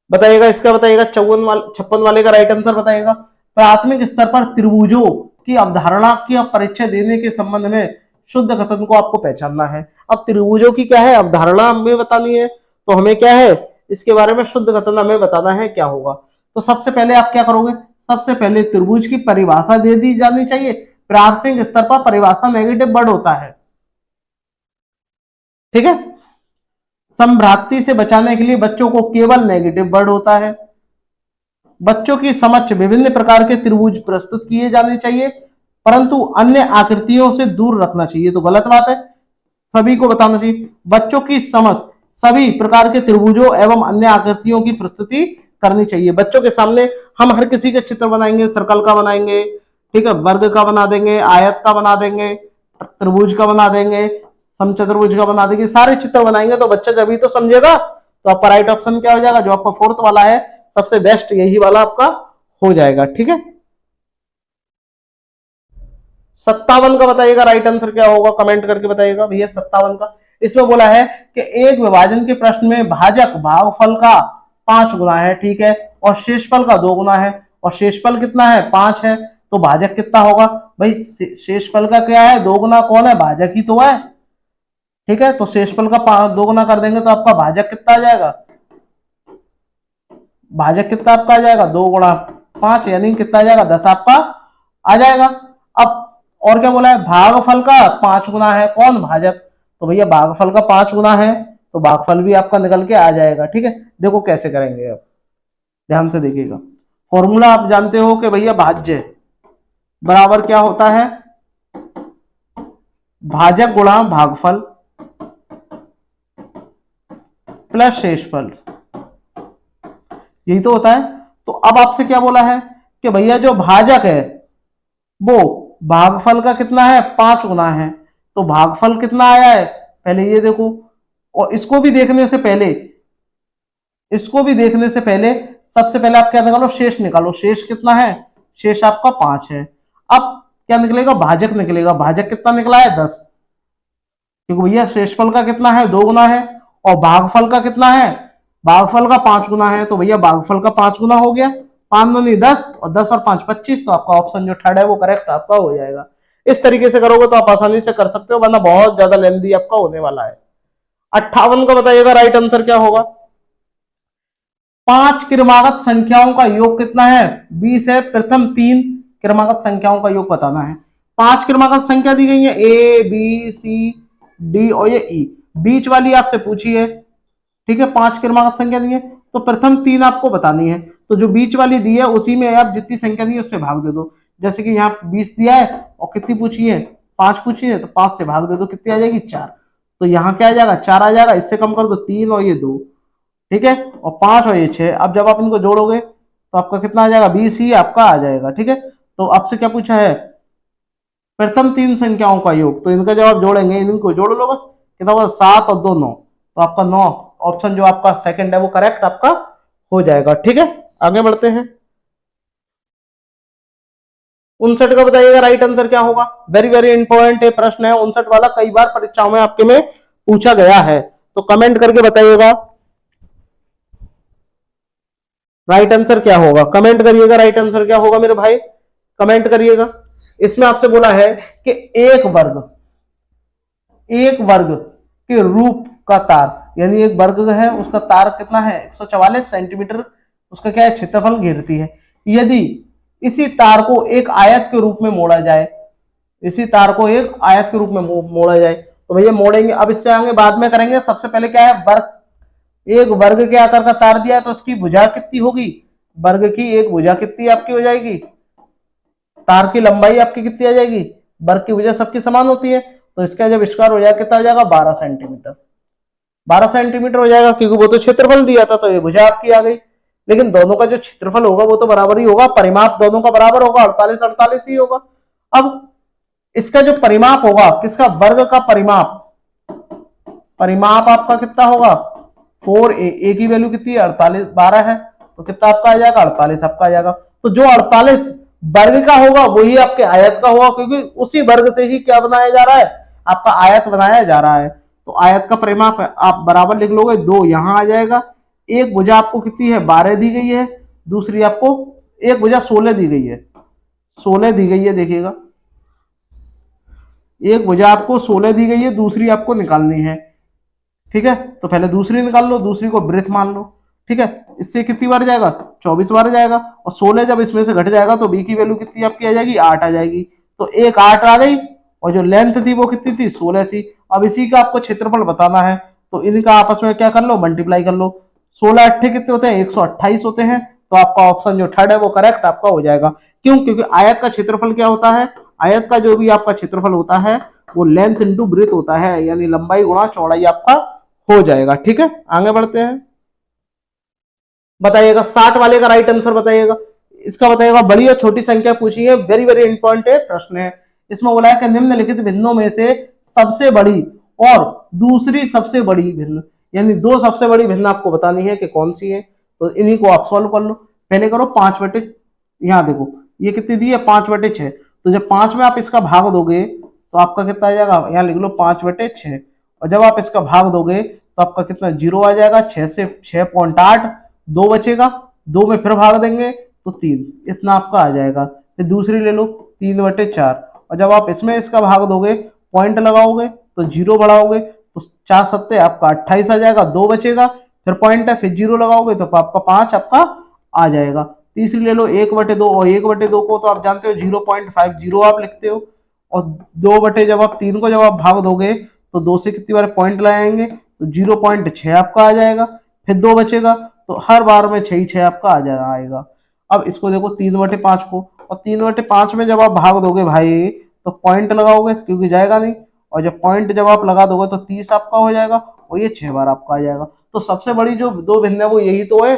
बताइएगा इसका, बताइएगा 56 वाले का राइट आंसर बताइएगा। प्राथमिक स्तर पर त्रिभुजों की अवधारणा की परिचय देने के संबंध में शुद्ध कथन को आपको पहचानना है। अब त्रिभुजों की क्या है, अवधारणा हमें बतानी है, तो हमें क्या है, इसके बारे में शुद्ध कथन हमें बताना है क्या होगा। तो सबसे पहले आप क्या करोगे, सबसे पहले त्रिभुज की परिभाषा दे दी जानी चाहिए। प्राथमिक स्तर पर परिभाषा नेगेटिव वर्ड होता है, ठीक है। संभ्रांति से बचाने के लिए बच्चों को केवल नेगेटिव वर्ड होता है। बच्चों की समक्ष विभिन्न प्रकार के त्रिभुज प्रस्तुत किए जाने चाहिए, परंतु अन्य आकृतियों से दूर रखना चाहिए, तो गलत बात है। सभी को बताना चाहिए बच्चों की समझ सभी प्रकार के त्रिभुजों एवं अन्य आकृतियों की प्रस्तुति करनी चाहिए। बच्चों के सामने हम हर किसी के चित्र बनाएंगे, सर्कल का बनाएंगे, ठीक है, वर्ग का बना देंगे, आयत का बना देंगे, त्रिभुज का बना देंगे, समचतुर्भुज का बना देंगे, सारे चित्र बनाएंगे तो बच्चा जब ही तो समझेगा। तो आपका राइट ऑप्शन क्या हो जाएगा, जो आपका फोर्थ वाला है सबसे बेस्ट यही वाला आपका हो जाएगा। ठीक है, 57 का बताइएगा राइट आंसर क्या होगा, कमेंट करके बताइएगा भैया 57 का। इसमें बोला है कि एक विभाजन के प्रश्न में भाजक भागफल का 5 गुना है, ठीक है, और शेषफल का 2 गुना है, और शेषफल कितना है 5 है, तो भाजक कितना होगा भाई, शेषफल का क्या है 2 गुना, कौन है, भाजक ही तो है, ठीक है। तो शेषफल का 2 गुना कर देंगे तो आपका भाजक कितना आ जाएगा, भाजक कितना आपका आ जाएगा 2 गुणा 5 यानी कितना आ जाएगा 10 आपका आ जाएगा। अब और क्या बोला है, भागफल का 5 गुना है, कौन, भाजक, तो भैया भागफल का 5 गुना है तो भागफल भी आपका निकल के आ जाएगा। ठीक है, देखो कैसे करेंगे, अब ध्यान से देखिएगा। फॉर्मूला आप जानते हो कि भैया भाज्य बराबर क्या होता है, भाजक गुणा भागफल प्लस शेषफल, यही तो होता है। तो अब आपसे क्या बोला है कि भैया जो भाजक है वो भागफल का कितना है 5 गुना है, तो भागफल कितना आया है पहले ये देखो, और इसको भी देखने से पहले सबसे पहले आप क्या निकालो, शेष निकालो। शेष कितना है, शेष आपका 5 है। अब क्या निकलेगा, भाजक निकलेगा। भाजक कितना निकला है 10, क्योंकि भैया शेषफल का कितना है 2 गुना है, और भागफल का कितना है, भागफल का 5 गुना है, तो भैया भागफल का 5 गुना हो गया, 5 दूनी 10 और 10 और 5 25, तो आपका ऑप्शन जो थर्ड है वो करेक्ट आपका हो जाएगा। इस तरीके से करोगे तो आप आसानी से कर सकते हो, वरना बहुत ज्यादा लेंथी आपका होने वाला है। 58 का बताइएगा राइट आंसर क्या होगा। 5 क्रमागत संख्याओं का योग कितना है, 20 है। प्रथम 3 क्रमागत संख्याओं का योग बताना है। 5 क्रमागत संख्या दी गई है, ए बी सी डी और ये ई, बीच वाली आपसे पूछी है, ठीक है। 5 क्रमागत संख्या दी है तो प्रथम 3 आपको बतानी है, तो जो बीच वाली दी है उसी में आप जितनी संख्या दी है उससे भाग दे दो। जैसे कि यहाँ 20 दिया है और कितनी पूछी है 5 पूछी है, तो 5 से भाग दे दो, कितनी आ जाएगी 4, तो यहाँ क्या आ जाएगा 4 आ जाएगा। इससे कम कर दो 3 और ये 2, ठीक है, और 5 और ये 6। अब जब आप इनको जोड़ोगे तो आपका कितना आ जाएगा 20 ही आपका आ जाएगा। ठीक है, तो आपसे क्या पूछा है, प्रथम 3 संख्याओं का योग, तो इनका जब आप जोड़ेंगे इनको जोड़ लो बस, कितना होगा 7 और 2 9, तो आपका 9 ऑप्शन जो आपका सेकंड है वो करेक्ट आपका हो जाएगा। ठीक है, आगे बढ़ते हैं। 59 का बताइएगा राइट आंसर क्या होगा। वेरी वेरी इंपॉर्टेंट है प्रश्न है 59 वाला, कई बार परीक्षाओं में आपके में पूछा गया है, तो कमेंट करके बताइएगा। राइट आंसर क्या होगा, कमेंट करिएगा। राइट आंसर क्या होगा मेरे भाई, कमेंट करिएगा। इसमें आपसे बोला है कि एक वर्ग के रूप का तार, यानी एक वर्ग है उसका तार कितना है 144 सेंटीमीटर, उसका क्या है क्षेत्रफल घेरती है। यदि इसी तार को एक आयत के रूप में मोड़ा जाए, इसी तार को एक आयत के रूप में मोड़ा जाए, तो भैया मोड़ेंगे। अब इससे आगे बाद में करेंगे। सबसे पहले क्या है, वर्ग, एक वर्ग के आकार का तार दिया है तो उसकी भुजा कितनी होगी, वर्ग की एक भुजा कितनी आपकी हो जाएगी, तार की लंबाई आपकी कितनी आ जाएगी, वर्ग की भुजा सबकी समान होती है, तो इसका जब स्क्वायर हो जाएगा कितना हो जाएगा 12 सेंटीमीटर, 12 सेंटीमीटर हो जाएगा, क्योंकि वो तो क्षेत्रफल दिया था तो ये भुजा आपकी आ गई। लेकिन दोनों का जो क्षेत्रफल होगा वो तो बराबर ही होगा, परिमाप दोनों का बराबर होगा, 48 48 ही होगा। अब इसका जो परिमाप होगा, किसका, वर्ग का परिमाप, परिमाप आपका कितना होगा 4a, a की वैल्यू कितनी है 48, 12 है, तो कितना आपका आ जाएगा 48 आपका आ जाएगा। तो जो 48 वर्ग का होगा वही आपके आयत का होगा, क्योंकि उसी वर्ग से ही क्या बनाया जा रहा है, आपका आयत बनाया जा रहा है। तो आयत का परिमाप आप बराबर लिख लोगे, 2 यहां आ जाएगा। एक भुजा आपको कितनी है 12 दी गई है, दूसरी आपको एक भुजा 16 दी गई है, 16 दी गई है, देखिएगा एक भुजा आपको 16 दी गई है, दूसरी आपको निकालनी है। ठीक है, तो पहले दूसरी निकाल लो, दूसरी को वृत्त मान लो। ठीक है, इससे कितनी बार जाएगा 24 बार जाएगा, और 16 जब इसमें से घट जाएगा तो बी की वैल्यू कितनी आपकी आ जाएगी 8 आ जाएगी। तो एक 8 आ गई, और जो लेंथ थी वो कितनी थी 16 थी। अब इसी का आपको क्षेत्रफल बताना है, तो इनका आपस में क्या कर लो, मल्टीप्लाई कर लो। 16 अट्ठे कितने होते हैं 128 होते हैं, तो आपका ऑप्शन जो थर्ड है वो करेक्ट आपका हो जाएगा। क्यों, क्योंकि आयत का क्षेत्रफल क्या होता है, आयत का जो भी आपका क्षेत्रफल होता है वो लेंथ इंटू ब्रेथ होता है, यानी लंबाई गुणा चौड़ाई आपका हो जाएगा। ठीक है, आगे बढ़ते हैं। बताइएगा 60 वाले का राइट आंसर बताइएगा। इसका बताइएगा, बड़ी और छोटी संख्या पूछी है, वेरी वेरी इंपॉर्टेंट प्रश्न है। इसमें बोला है कि निम्नलिखित भिन्नों में से सबसे बड़ी और दूसरी सबसे बड़ी भिन्न, यानी दो सबसे बड़ी भिन्न आपको बतानी है कि कौन सी है। तो इन्हीं को आप सॉल्व कर लो। पहले करो 5/, यहाँ देखो ये कितनी दी है 5/6, तो जब 5 में आप इसका भाग दोगे तो आपका कितना आ जाएगा, यहाँ लिख लो 5/6, और जब आप इसका भाग दोगे तो आपका कितना 0 आ जाएगा, 6 से 6.8, 2 बचेगा, 2 में फिर भाग देंगे तो 3, इतना आपका आ जाएगा। फिर दूसरी ले लो 3/4, और जब आप इसमें इसका भाग दोगे, पॉइंट लगाओगे तो 0 बढ़ाओगे तो 4 सत्ते आपका 28 आ जाएगा, 2 बचेगा, फिर पॉइंट है, फिर 0 लगाओगे तो आपका 5 आपका आ जाएगा। तीसरी ले लो 1/2, और 1/2 को तो आप जानते हो 0.50 आप लिखते हो, और 2 जब आप 3 को जब आप भाग दोगे तो 2 से कितनी बार पॉइंट लगाएंगे तो 0.6 आपका आ जाएगा, फिर 2 बचेगा, तो हर बार में 6 आपका आ जाएगा आएगा। अब इसको देखो 3/5 को, और 3/5 में जब आप भाग दोगे भाई तो पॉइंट लगाओगे क्योंकि जाएगा नहीं, और जब पॉइंट जब आप लगा दोगे तो 30 आपका हो जाएगा, और ये 6 बार आपका आ जाएगा। तो सबसे बड़ी जो दो भिन्न है वो यही तो है,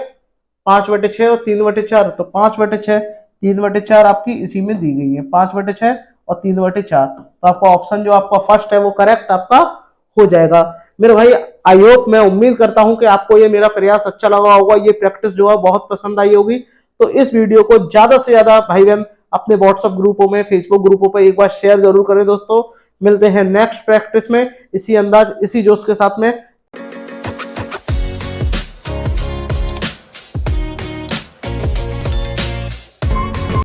5/6 और 3/4। तो 5/6, 3/4 आपकी इसी में दी गई है, 5/6 और 3/4। तो आपका ऑप्शन जो आपका फर्स्ट है वो करेक्ट आपका हो जाएगा। मेरे भाई आई होप, मैं उम्मीद करता हूं कि आपको ये मेरा प्रयास अच्छा लगा होगा, ये प्रैक्टिस जो है बहुत पसंद आई होगी। तो इस वीडियो को ज्यादा से ज्यादा भाई बहन अपने व्हाट्सएप ग्रुपों में, फेसबुक ग्रुपों पर एक बार शेयर जरूर करें दोस्तों। मिलते हैं नेक्स्ट प्रैक्टिस में इसी अंदाज इसी जोश के साथ में।